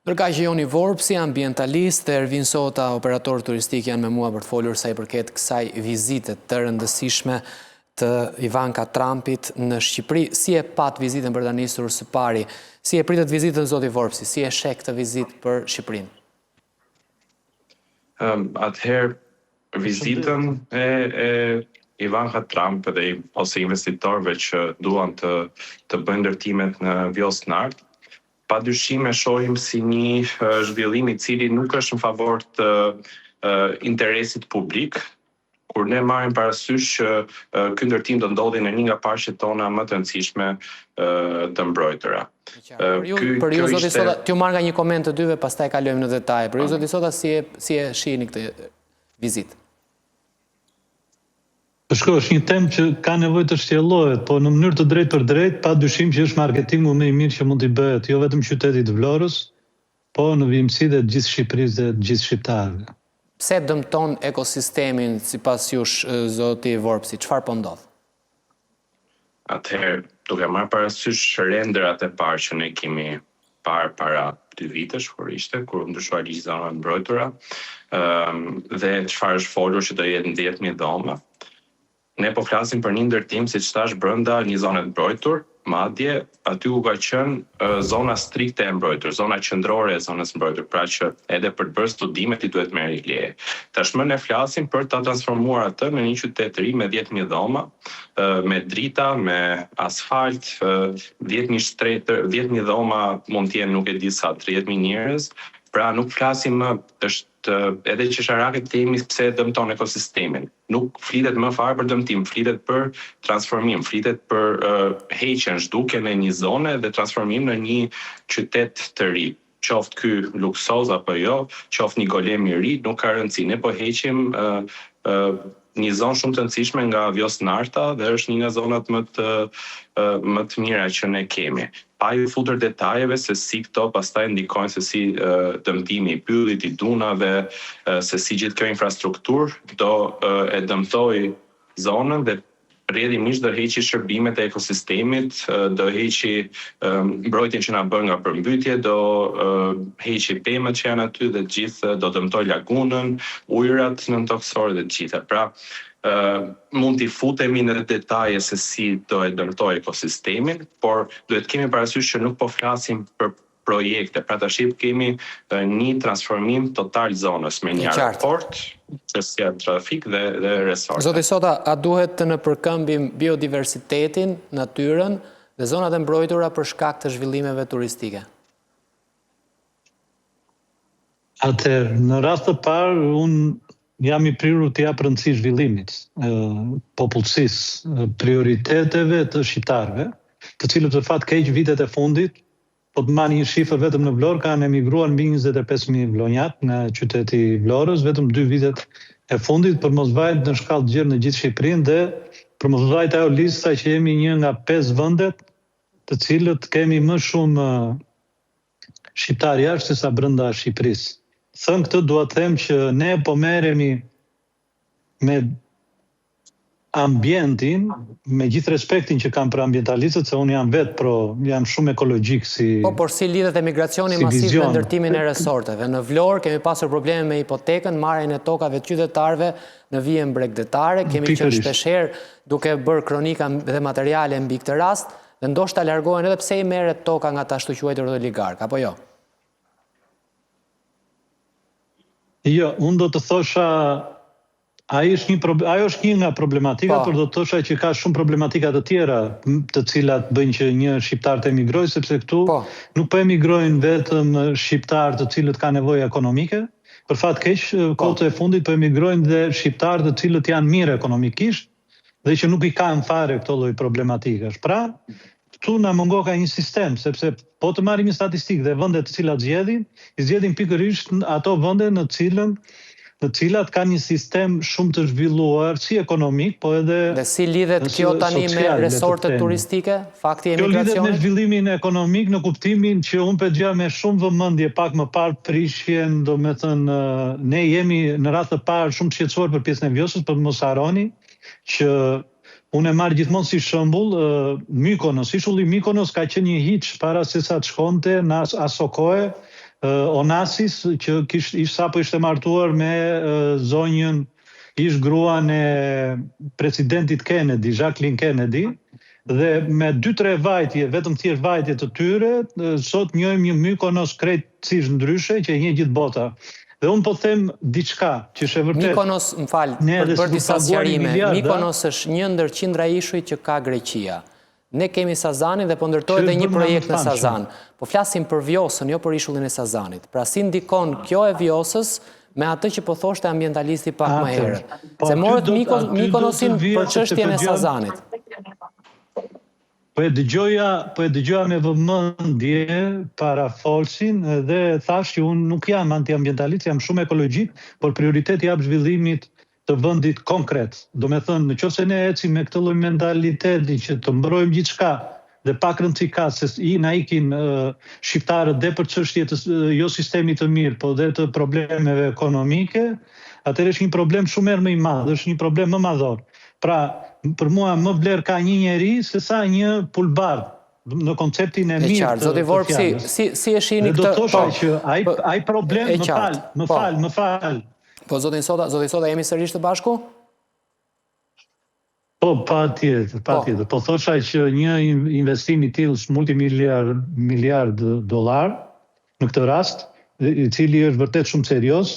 Ndërkaq që Joni Vorpsi, ambientalist, dhe Ervin Sota, operator turistik, janë me mua për të folur sa i përket kësaj vizite të rëndësishme të Ivanka Trumpit në Shqipëri. Si e pat vizitën për ta nisur së pari? Si e pritet vizitën zoti Vorpsi? Si e sheh këtë vizitë për Shqipërinë? Atëherë, vizitën e Ivanka Trump ose investitorëve që duan të bëjnë ndërtimet në Vjosa Nart, padyshim e shohim si një zhvillim i cili nuk është në favor të interesit publik, kur ne marrim parasysh që ky ndërtim do ndodhi në një nga parqet tona më të rëndësishme të mbrojtëra. Për ju zoti Sota, t'ju marr nga një koment të dyve, pastaj kalojmë në detaje. Për ju zoti Sota, si e shihni këtë vizitë? Është një temë që ka nevojë të shtjellohet, po në mënyrë të drejtë për drejtë, padyshim që është marketingu më i mirë që mund t'i bëhet, jo vetëm qytetit Vlorës, po në vijimësi dhe gjithë Shqipërisë dhe gjithë shqiptarëve. Pse dëmton ekosistemin sipas jush, zoti Vorpsi? Çfarë po ndodh? Atëherë, duke marrë parasysh rendërat e parë që ne kemi parë para 2 vitesh, kur ndryshoi ligji zonave mbrojtura, dhe çfarë është folur që do jetë 10.000 dhoma. Ne po flasim për një ndërtim, siç thash, brenda një zone të mbrojtur, madje aty ku ka qenë zona strikte e mbrojtur, zona qendrore e zonës mbrojtur, pra që edhe për të bërë studimet i duhet merri leje. Tashmë ne flasim për ta transformuar atë në një qytet të ri me 10.000 dhoma, me drita, me asfalt, 10.000 dhoma mund të jenë nuk e di sa 30.000 njerëz, pra nuk flasim më edhe qesharake temi pse dëmton ekosistemin. Nuk flitet më fare për dëmtim, flitet për transformim, flitet për heqjen, zhdukjen e një zone dhe transformim në një qytet të ri. Qoftë ky luksoz apo jo, qoftë një golem i ri, nuk ka rëndësi. Ne po heqim një zonë shumë të rëndësishme nga Vjosa Narta dhe është një nga zonat më të mira që ne kemi. Pa ju futur detajeve se si këto pastaj ndikojnë, se si dëmtimi i pyllit, i dunave, se si gjithë kjo infrastrukturë do e dëmtoj zonën dhe rrjedhimisht do heqi shërbimet e ekosistemit, do heqi mbrojtjen që na bën nga përmbytje, do heqi pemët që janë aty dhe gjithë do dëmtoj lagunën, ujërat nëntoksore dhe të gjitha. Pra, mund t'i futemi në detaje se si do e dëmtoj ekosistemin, por duhet kemi parasysh që nuk po flasim për projekte, pra tash kemi një transformim total zonës me një aeroport, çështja trafik dhe resorte. Zoti Sota, a duhet të nëpërkëmbim biodiversitetin, natyrën dhe zonat e mbrojtura për shkak të zhvillimeve turistike? Atëherë, në rast të parë, unë jam i prirur të jap rëndësi zhvillimit, popullsisë, prioriteteve të shqiptarëve, të cilët në fakt keq vitet e fundit, po të marrë një shifër vetëm në Vlorë, kanë emigruar mbi 25.000 vlonjat në qyteti Vlorës, vetëm 2 vitet e fundit, për mos vajt në shkallë të gjerë në gjithë Shqipërinë dhe për mos vajt ajo lista që jemi një nga 5 vendet të cilët kemi më shumë shqiptar jashtë se sa brenda Shqipërisë. Thënë këtë, dua të them që ne po merremi me ambientin, me gjithë respektin që kam për ambientalistët, se unë jam shumë ekologjik si por si lidhet emigracioni masiv me ndërtimin e resorteve? Në Vlorë kemi pasur probleme me hipotekën, marrjen e tokave të qytetarëve në vijën bregdetare, kemi qenë shpeshherë duke bërë kronika dhe materiale mbi këtë rast, dhe ndoshta largohen edhe pse i merret toka nga ta ashtu quajtur oligark, apo jo? Jo, unë do të thosha ajo është një nga problematika, por do të thosha që ka shumë problematika të tjera të cilat bëjnë që një shqiptar të emigrojë, sepse këtu nuk po emigrojnë vetëm shqiptar të cilët kanë nevojë ekonomike, për fat keq kohët e fundit po emigrojnë dhe shqiptar të cilët janë mirë ekonomikisht dhe që nuk i kanë fare këto lloj problematikash. Pra, këtu na mungon ka një sistem, sepse po të marrim një statistikë dhe vendet të cilat zgjedhin pikërisht ato vende në të cilat kanë një sistem shumë të zhvilluar, si ekonomik, po edhe dhe si lidhet kjo tani me resortet turistike, fakti i emigracionit? Kjo lidhet me zhvillimin ekonomik në kuptimin që unë përgja me shumë vëmendje pak më parë prishjen, do me thënë, ne jemi në radhë të parë shumë të shqetësuar për pjesën e Vjosës, për mos harroni që unë e marr gjithmonë si shembull Mykonos. Ishulli Mykonos ka qenë një hiç para se sa të shkonte në aso kohë Onassis, që sapo ishte martuar me zonjën, ish gruan e presidentit Kennedy, Jacqueline Kennedy, dhe me 2-3 vajtje, vetëm thjesht vajtje të tyre, sot njohim një Mykonos krejtësisht ndryshe që e njeh gjithë bota. Dhe unë po them diçka që është e vërtetë. Mykonos, më fal, për disa sqarime, Mykonos është një ndër qindra ishujt që ka Greqia. Ne kemi Sazanin dhe po ndërtohet edhe një projekt në Sazan. Po flasim për Vjosën, jo për ishullin e Sazanit. Pra si ndikon kjo e Vjosës me atë që po thoshte ambientalisti pak më herët. Se morët Mykonosin për çështjen e Sazanit. Po e dëgjoja me vëmendje para folsin dhe thash që unë nuk jam antiambientalist, jam shumë ekologjik, por prioritet jap zhvillimit të vendit konkret. Do me thënë, nëse ne ecim me këtë lloj mentaliteti që të mbrojmë gjithçka dhe pak rëndësi ka se na ikin shqiptarët dhe për çështje të jo sistemit të mirë, po dhe të problemeve ekonomike, atëherë është një problem shumë më i madh, është një problem më madhor. Pra, për mua më vlerë ka një njeri se sa një pulbard në konceptin e mirë. E qartë, zoti Vorpsi, si e shihni këtë? Do të thosha që ai problem, më fal. Po, zoti Soda, jemi sërish të bashku? Po, patjetër. Po thosha që një investim i tillë multimiliard $, në këtë rast, i cili është vërtet shumë serioz,